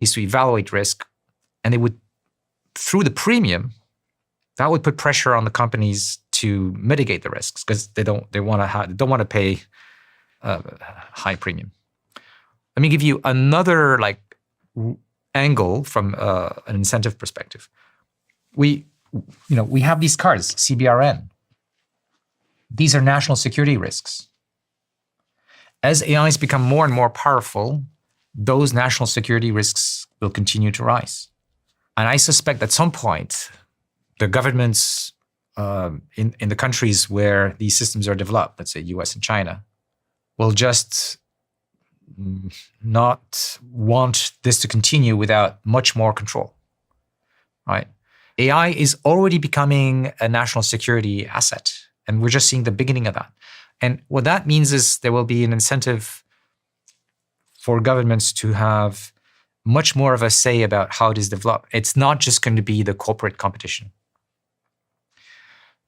is to evaluate risk, and they would, through the premium, that would put pressure on the companies to mitigate the risks because they don't want to pay a high premium. Let me give you another angle from an incentive perspective. We have these cards, CBRN. These are national security risks. As AIs become more and more powerful, those national security risks will continue to rise. And I suspect at some point, the governments in the countries where these systems are developed, let's say US and China, will just not want this to continue without much more control, right? AI is already becoming a national security asset, and we're just seeing the beginning of that. And what that means is there will be an incentive for governments to have much more of a say about how it is developed. It's not just going to be the corporate competition.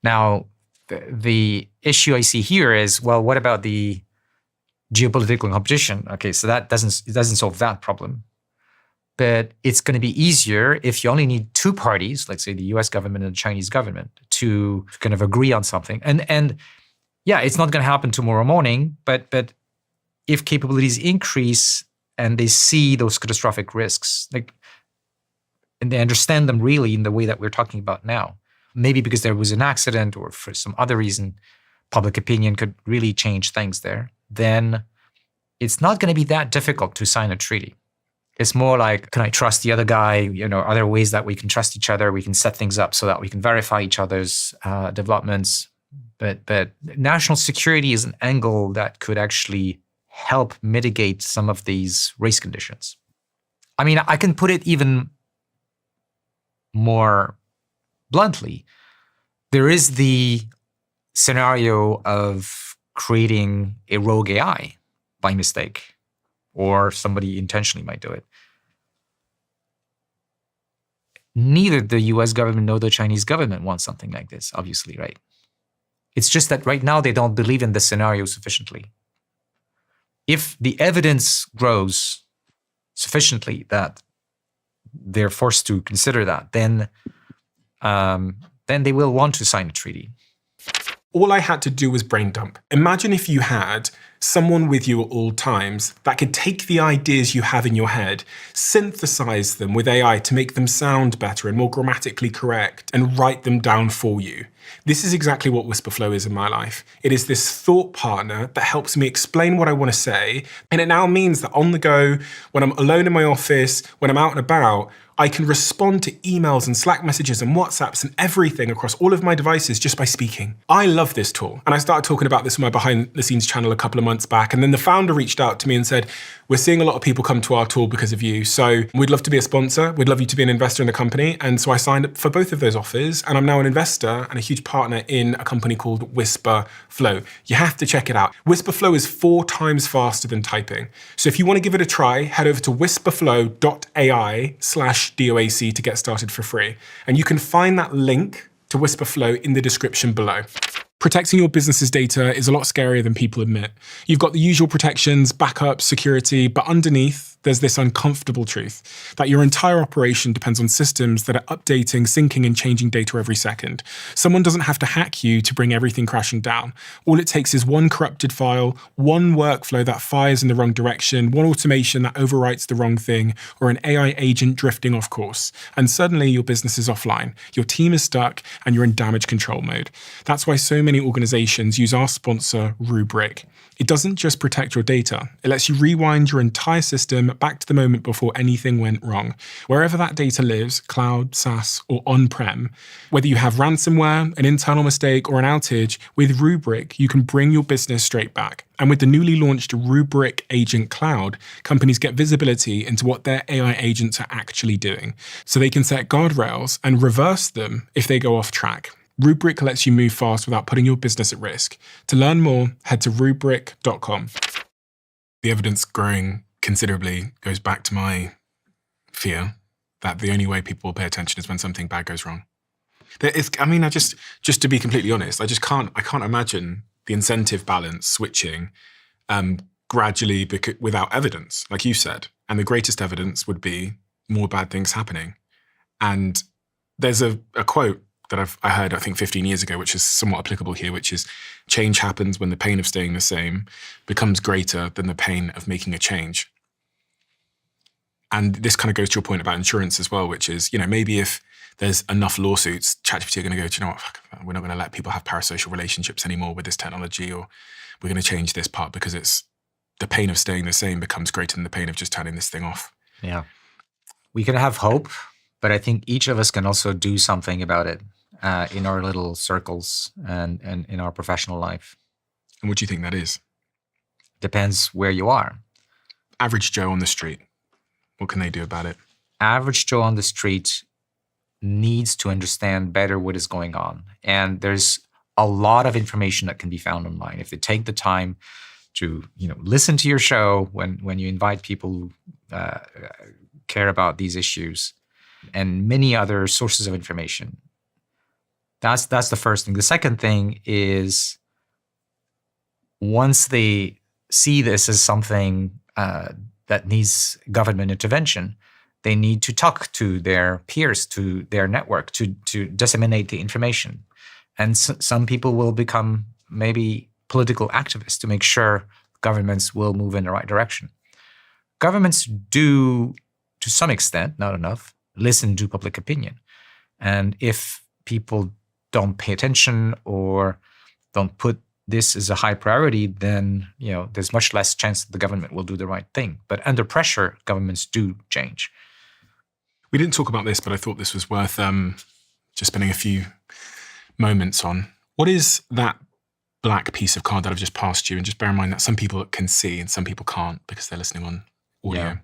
Now, the issue I see here is, well, what about the geopolitical competition? Okay, so it doesn't solve that problem. But it's going to be easier if you only need two parties, let's say the US government and the Chinese government, to kind of agree on something. And yeah, it's not going to happen tomorrow morning, but if capabilities increase and they see those catastrophic risks, and they understand them really in the way that we're talking about now, maybe because there was an accident or for some other reason, public opinion could really change things there, then it's not going to be that difficult to sign a treaty. It's more like, can I trust the other guy? Are there ways that we can trust each other? We can set things up so that we can verify each other's developments. But national security is an angle that could actually help mitigate some of these race conditions. I mean, I can put it even more bluntly. There is the scenario of creating a rogue AI by mistake, or somebody intentionally might do it. Neither the US government nor the Chinese government wants something like this, obviously, right? It's just that right now they don't believe in the scenario sufficiently. If the evidence grows sufficiently that they're forced to consider that, then they will want to sign a treaty. All I had to do was brain dump. Imagine if you had someone with you at all times that could take the ideas you have in your head, synthesize them with AI to make them sound better and more grammatically correct, and write them down for you. This is exactly what Whisperflow is in my life. It is this thought partner that helps me explain what I want to say, and it now means that on the go, when I'm alone in my office, when I'm out and about, I can respond to emails and Slack messages and WhatsApps and everything across all of my devices just by speaking. I love this tool. And I started talking about this on my behind the scenes channel a couple of months back. And then the founder reached out to me and said, we're seeing a lot of people come to our tool because of you. So we'd love to be a sponsor. We'd love you to be an investor in the company. And so I signed up for both of those offers. And I'm now an investor and a huge partner in a company called Whisperflow. You have to check it out. Whisperflow is 4 times faster than typing. So if you want to give it a try, head over to whisperflow.ai/DOAC to get started for free. And you can find that link to Whisperflow in the description below. Protecting your business's data is a lot scarier than people admit. You've got the usual protections, backup, security, but underneath, there's this uncomfortable truth that your entire operation depends on systems that are updating, syncing, and changing data every second. Someone doesn't have to hack you to bring everything crashing down. All it takes is one corrupted file, one workflow that fires in the wrong direction, one automation that overwrites the wrong thing, or an AI agent drifting off course. And suddenly your business is offline, your team is stuck, and you're in damage control mode. That's why so many organizations use our sponsor, Rubric. It doesn't just protect your data. It lets you rewind your entire system back to the moment before anything went wrong. Wherever that data lives, cloud, SaaS, or on-prem, whether you have ransomware, an internal mistake, or an outage, with Rubric, you can bring your business straight back. And with the newly launched Rubric Agent Cloud, companies get visibility into what their AI agents are actually doing, so they can set guardrails and reverse them if they go off track. Rubric lets you move fast without putting your business at risk. To learn more, head to rubric.com. The evidence growing considerably goes back to my fear that the only way people will pay attention is when something bad goes wrong. Just to be completely honest, I can't imagine the incentive balance switching gradually without evidence, like you said. And the greatest evidence would be more bad things happening. And there's a quote that I heard, I think 15 years ago, which is somewhat applicable here, which is change happens when the pain of staying the same becomes greater than the pain of making a change. And this kind of goes to your point about insurance as well, which is, maybe if there's enough lawsuits, ChatGPT are going to go, do you know what, we're not going to let people have parasocial relationships anymore with this technology, or we're going to change this part because it's the pain of staying the same becomes greater than the pain of just turning this thing off. Yeah. We can have hope, but I think each of us can also do something about it in our little circles and in our professional life. And what do you think that is? Depends where you are. Average Joe on the street, what can they do about it? Average Joe on the street needs to understand better what is going on. And there's a lot of information that can be found online. If they take the time to listen to your show when you invite people who care about these issues, and many other sources of information. That's the first thing. The second thing is, once they see this as something that needs government intervention, they need to talk to their peers, to their network, to disseminate the information. And some people will become maybe political activists to make sure governments will move in the right direction. Governments do, to some extent, not enough, listen to public opinion. And if people don't pay attention or don't put this as a high priority, then there's much less chance that the government will do the right thing. But under pressure, governments do change. We didn't talk about this, but I thought this was worth just spending a few moments on. What is that black piece of card that I've just passed you? And just bear in mind that some people can see and some people can't because they're listening on audio. Yeah.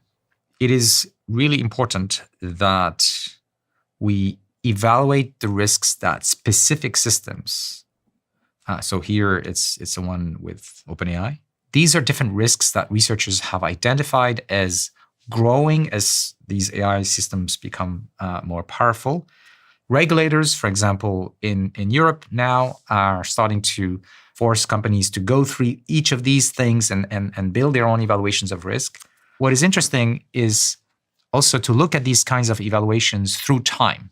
It is really important that we evaluate the risks that specific systems, so here it's the one with OpenAI. These are different risks that researchers have identified as growing as these AI systems become more powerful. Regulators, for example, in Europe now are starting to force companies to go through each of these things and build their own evaluations of risk. What is interesting is also to look at these kinds of evaluations through time.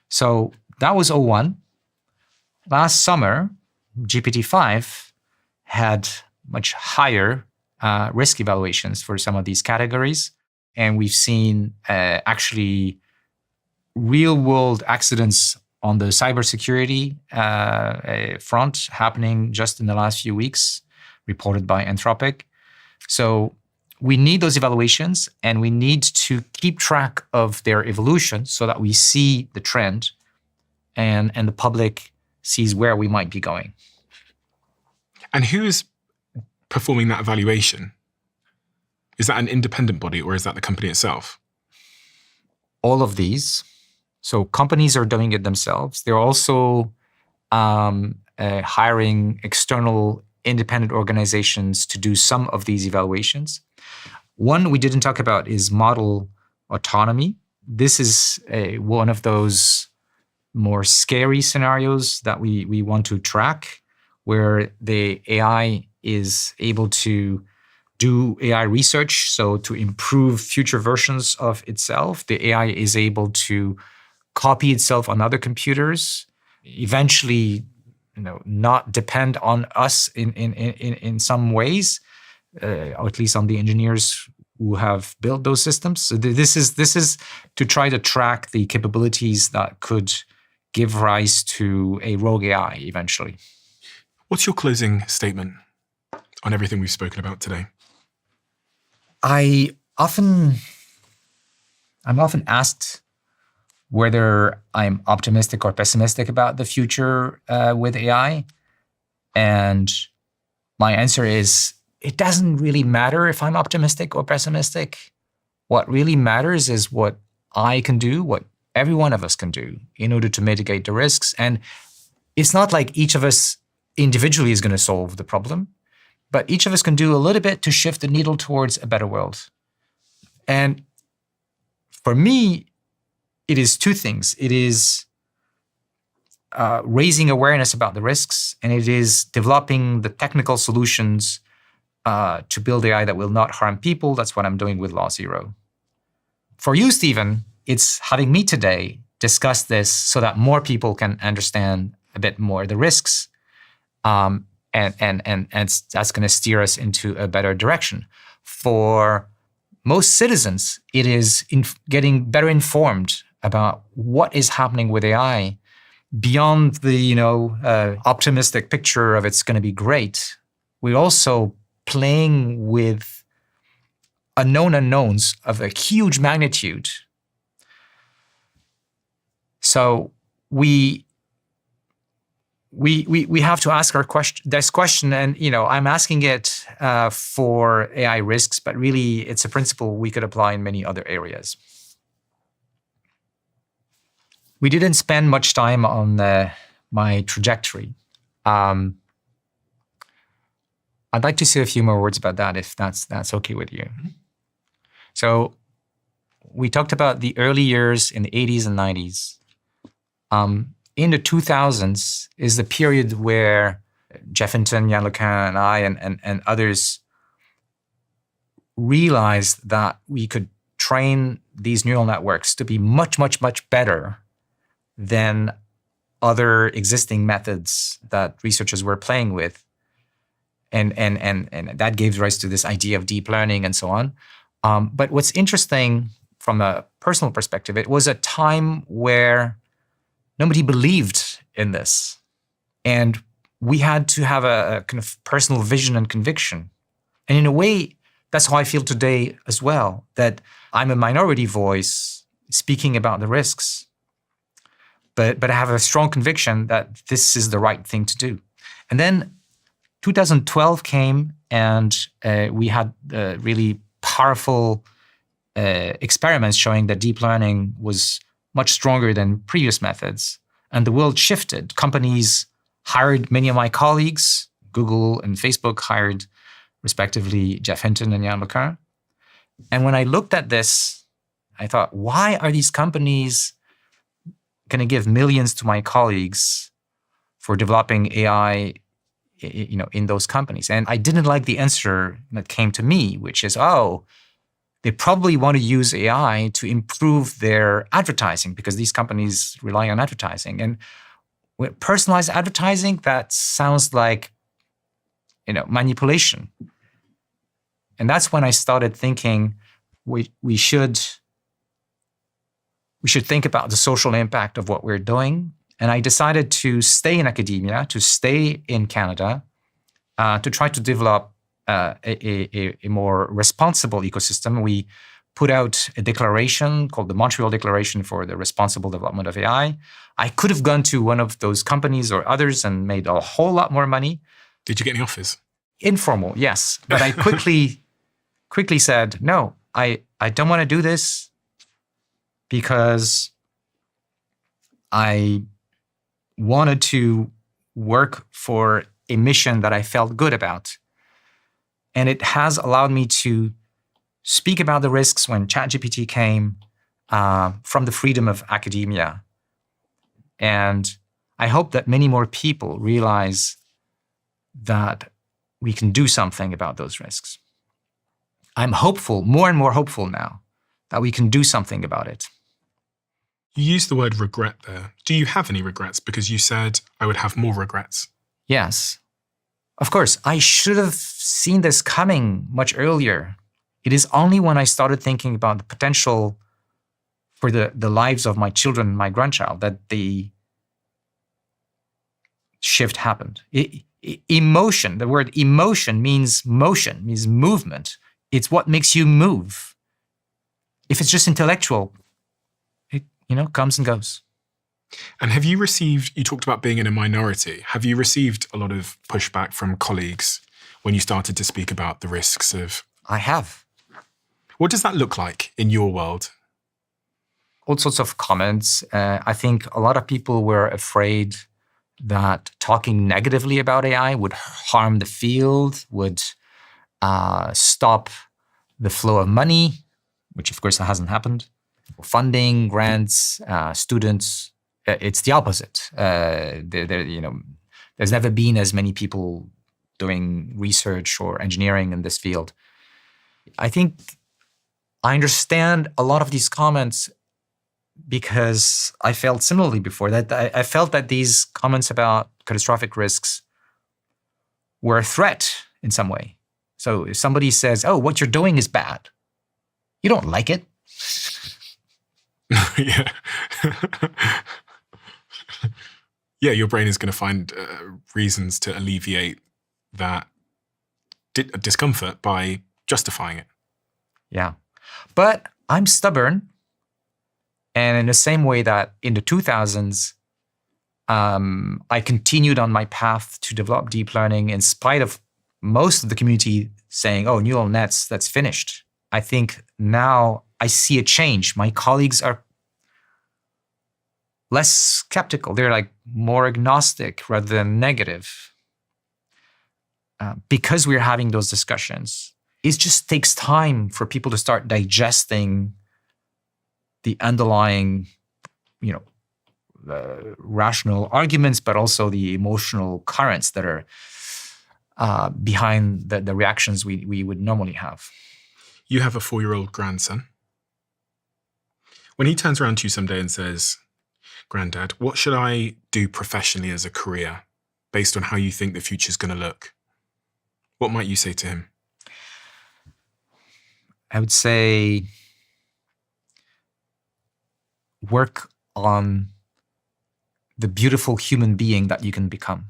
So that was 01. Last summer, GPT-5 had much higher risk evaluations for some of these categories. And we've seen actually real-world accidents on the cybersecurity front happening just in the last few weeks, reported by Anthropic. So we need those evaluations, and we need to keep track of their evolution so that we see the trend and the public sees where we might be going. And who is performing that evaluation? Is that an independent body or is that the company itself? All of these. So companies are doing it themselves. They're also hiring external independent organizations to do some of these evaluations. One we didn't talk about is model autonomy. This is one of those more scary scenarios that we want to track, where the AI is able to do AI research, so to improve future versions of itself. The AI is able to copy itself on other computers, eventually not depend on us in some ways, or at least on the engineers who have built those systems. So this is to try to track the capabilities that could give rise to a rogue AI eventually. What's your closing statement on everything we've spoken about today? I'm often asked whether I'm optimistic or pessimistic about the future with AI. And my answer is, it doesn't really matter if I'm optimistic or pessimistic. What really matters is what I can do, what every one of us can do in order to mitigate the risks. And it's not like each of us individually is going to solve the problem, but each of us can do a little bit to shift the needle towards a better world. And for me, it is two things. It is raising awareness about the risks, and it is developing the technical solutions to build AI that will not harm people. That's what I'm doing with Law Zero. For you, Stephen, it's having me today discuss this so that more people can understand a bit more the risks, and that's going to steer us into a better direction. For most citizens, it is getting better informed about what is happening with AI beyond the optimistic picture of it's going to be great. We're also playing with unknown unknowns of a huge magnitude. So we have to ask this question, and I'm asking it for AI risks, but really it's a principle we could apply in many other areas. We didn't spend much time on my trajectory. I'd like to say a few more words about that, if that's okay with you. So we talked about the early years in the 80s and 90s. In the 2000s is the period where Jeff Hinton, Yann LeCun, and I and others realized that we could train these neural networks to be much, much, much better than other existing methods that researchers were playing with. And that gave rise to this idea of deep learning and so on. But what's interesting from a personal perspective, it was a time where nobody believed in this. And we had to have a kind of personal vision and conviction. And in a way, that's how I feel today as well, that I'm a minority voice speaking about the risks. But I have a strong conviction that this is the right thing to do. And then 2012 came, and we had really powerful experiments showing that deep learning was much stronger than previous methods. And the world shifted. Companies hired many of my colleagues. Google and Facebook hired, respectively, Jeff Hinton and Yann LeCun. And when I looked at this, I thought, why are these companies going to give millions to my colleagues for developing AI in those companies? And I didn't like the answer that came to me, which is, they probably want to use AI to improve their advertising because these companies rely on advertising. And with personalized advertising, that sounds like, manipulation. And that's when I started thinking we should think about the social impact of what we're doing. And I decided to stay in academia, to stay in Canada, to try to develop a more responsible ecosystem. We put out a declaration called the Montreal Declaration for the Responsible Development of AI. I could have gone to one of those companies or others and made a whole lot more money. Did you get any offers? Informal, yes. But I quickly said, no, I don't want to do this because I wanted to work for a mission that I felt good about. And it has allowed me to speak about the risks when ChatGPT came from the freedom of academia. And I hope that many more people realize that we can do something about those risks. I'm hopeful, more and more hopeful now, that we can do something about it. You used the word regret there. Do you have any regrets? Because you said I would have more regrets. Yes. Of course, I should have seen this coming much earlier. It is only when I started thinking about the potential for the lives of my children and my grandchild that the shift happened. Emotion, the word emotion means motion, means movement. It's what makes you move. If it's just intellectual, it comes and goes. And have you received, you talked about being in a minority, have you received a lot of pushback from colleagues when you started to speak about the risks of? I have. What does that look like in your world? All sorts of comments. I think a lot of people were afraid that talking negatively about AI would harm the field, would stop the flow of money, which of course hasn't happened. Funding, grants, students, it's the opposite. There's never been as many people doing research or engineering in this field. I think I understand a lot of these comments because I felt similarly before. That I felt that these comments about catastrophic risks were a threat in some way. So if somebody says, "Oh, what you're doing is bad," you don't like it. Yeah. Yeah, your brain is going to find reasons to alleviate that discomfort by justifying it. Yeah. But I'm stubborn. And in the same way that in the 2000s, I continued on my path to develop deep learning in spite of most of the community saying, "Oh, neural nets, that's finished." I think now I see a change. My colleagues are less skeptical. They're like more agnostic rather than negative. Because we're having those discussions, it just takes time for people to start digesting the underlying, rational arguments, but also the emotional currents that are behind the reactions we would normally have. You have a 4-year-old grandson. When he turns around to you someday and says, "Granddad, what should I do professionally as a career based on how you think the future's going to look?" What might you say to him? I would say work on the beautiful human being that you can become.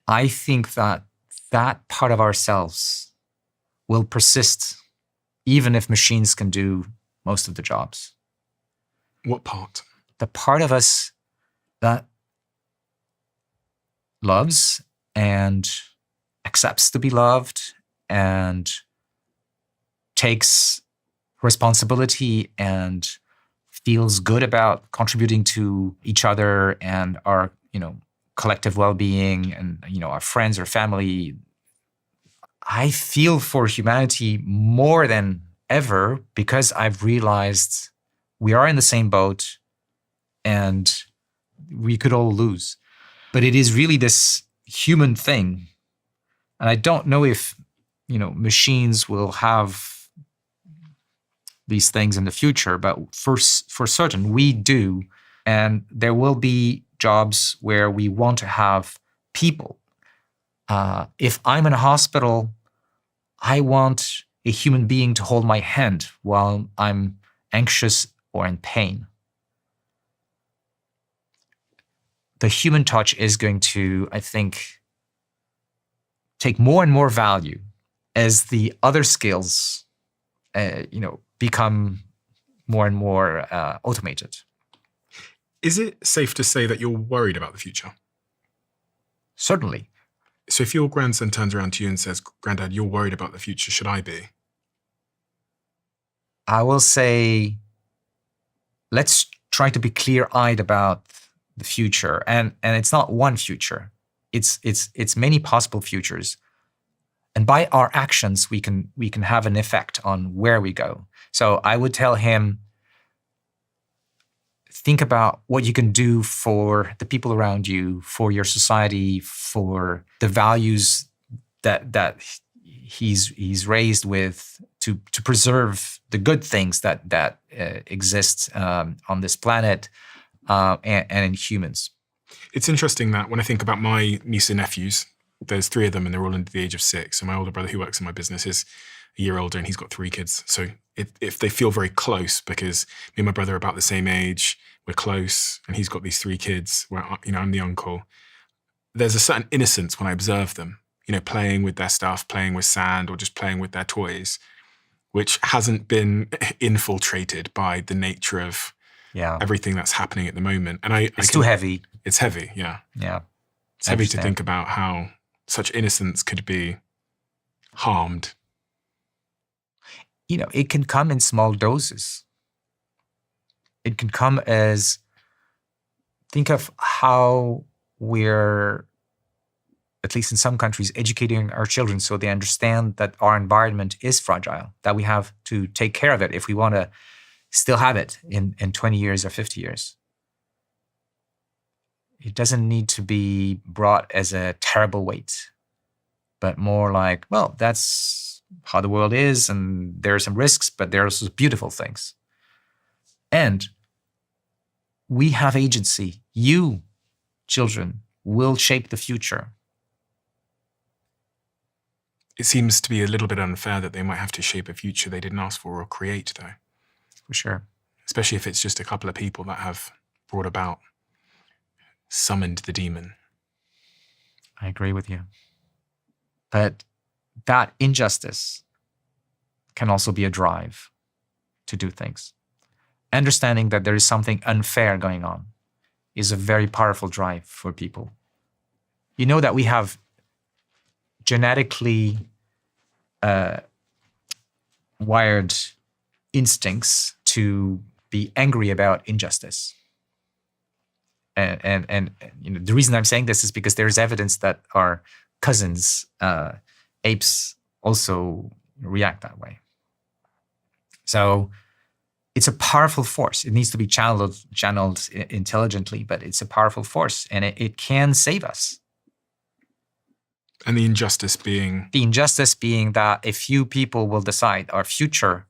I think that part of ourselves will persist even if machines can do most of the jobs. What part? The part of us that loves and accepts to be loved and takes responsibility and feels good about contributing to each other and our, collective well-being and, our friends or family. I feel for humanity more than ever because I've realized we are in the same boat and we could all lose. But it is really this human thing. And I don't know if, machines will have these things in the future, but for certain, we do. And there will be jobs where we want to have people. If I'm in a hospital, I want a human being to hold my hand while I'm anxious or in pain. The human touch is going to, I think, take more and more value as the other skills, become more and more automated. Is it safe to say that you're worried about the future? Certainly. So if your grandson turns around to you and says, "Granddad, you're worried about the future, should I be?" I will say, let's try to be clear-eyed about the future. And it's not one future. It's many possible futures. And by our actions, we can have an effect on where we go. So I would tell him, think about what you can do for the people around you, for your society, for the values that he's raised with, to preserve the good things that exist on this planet and in humans. It's interesting that when I think about my niece and nephews, there's 3 of them and they're all under the age of 6. And my older brother who works in my business is a year older and he's got 3 kids. So if they feel very close because me and my brother are about the same age, we're close, and he's got these 3 kids where, I'm the uncle. There's a certain innocence when I observe them, playing with their stuff, playing with sand or just playing with their toys, which hasn't been infiltrated by the nature of everything that's happening at the moment. And it's too heavy. It's heavy, yeah. Yeah. It's heavy to think about how such innocence could be harmed. It can come in small doses. It can come as, think of how we're, at least in some countries, educating our children so they understand that our environment is fragile, that we have to take care of it if we want to still have it in 20 years or 50 years. It doesn't need to be brought as a terrible weight, but more like, well, that's how the world is, and there are some risks, but there are also beautiful things. And we have agency. You, children, will shape the future. It seems to be a little bit unfair that they might have to shape a future they didn't ask for or create, though. For sure. Especially if it's just a couple of people that have brought about, summoned the demon. I agree with you. But that injustice can also be a drive to do things. Understanding that there is something unfair going on is a very powerful drive for people. You know that we have genetically wired instincts to be angry about injustice. And you know, the reason I'm saying this is because there's evidence that our cousins, apes, also react that way. So it's a powerful force. It needs to be channeled intelligently, but it's a powerful force, and it can save us. And the injustice being? The injustice being that a few people will decide our future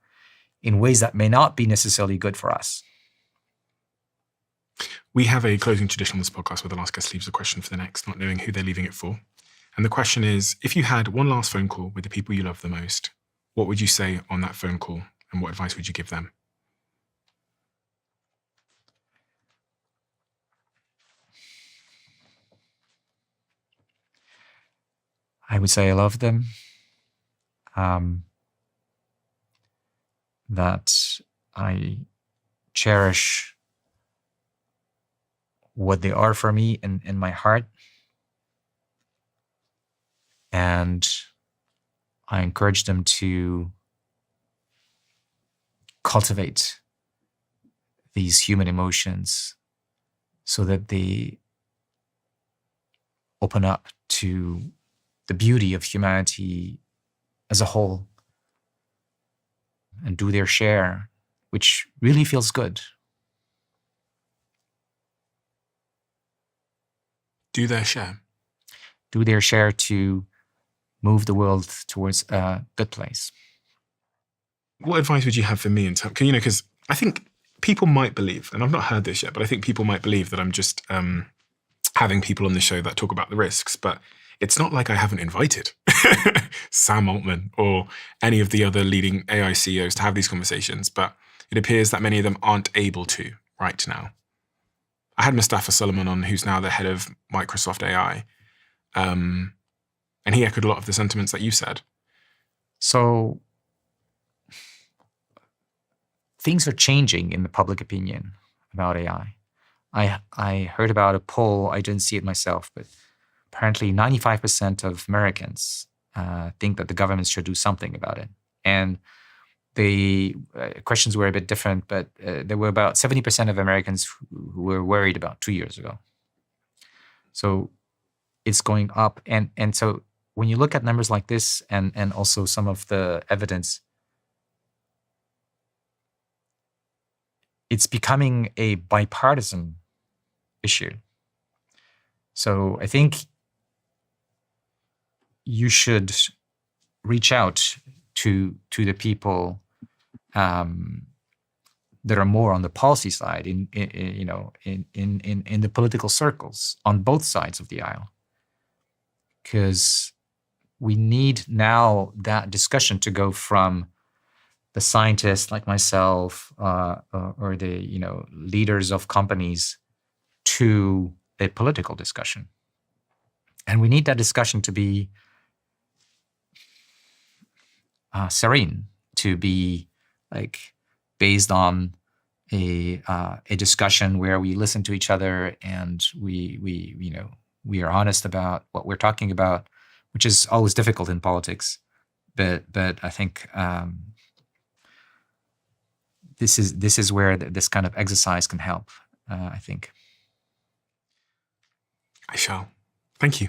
in ways that may not be necessarily good for us. We have a closing tradition on this podcast where the last guest leaves a question for the next, not knowing who they're leaving it for. And the question is, if you had one last phone call with the people you love the most, what would you say on that phone call, and what advice would you give them? I would say I love them. That I cherish what they are for me in my heart. And I encourage them to cultivate these human emotions so that they open up to the beauty of humanity as a whole and do their share, which really feels good. Do their share. Do their share to move the world towards a good place. What advice would you have for me in terms, you know, because I think people might believe, and I've not heard this yet, but I think people might believe that I'm just having people on the show that talk about the risks, but it's not like I haven't invited Sam Altman or any of the other leading AI CEOs to have these conversations, but it appears that many of them aren't able to right now. I had Mustafa Suleyman on, who's now the head of Microsoft AI, and he echoed a lot of the sentiments that you said. So things are changing in the public opinion about AI. I heard about a poll, I didn't see it myself, but apparently 95% of Americans think that the government should do something about it. And the questions were a bit different, but there were about 70% of Americans who were worried about 2 years ago. So it's going up. And so when you look at numbers like this and also some of the evidence, it's becoming a bipartisan issue. So I think you should reach out to the people that are more on the policy side in the political circles on both sides of the aisle, because we need now that discussion to go from the scientists like myself or the leaders of companies to a political discussion. And we need that discussion to be serene, to be like based on a discussion where we listen to each other and we are honest about what we're talking about, which is always difficult in politics. But I think this is where this kind of exercise can help. I think. I shall. Thank you.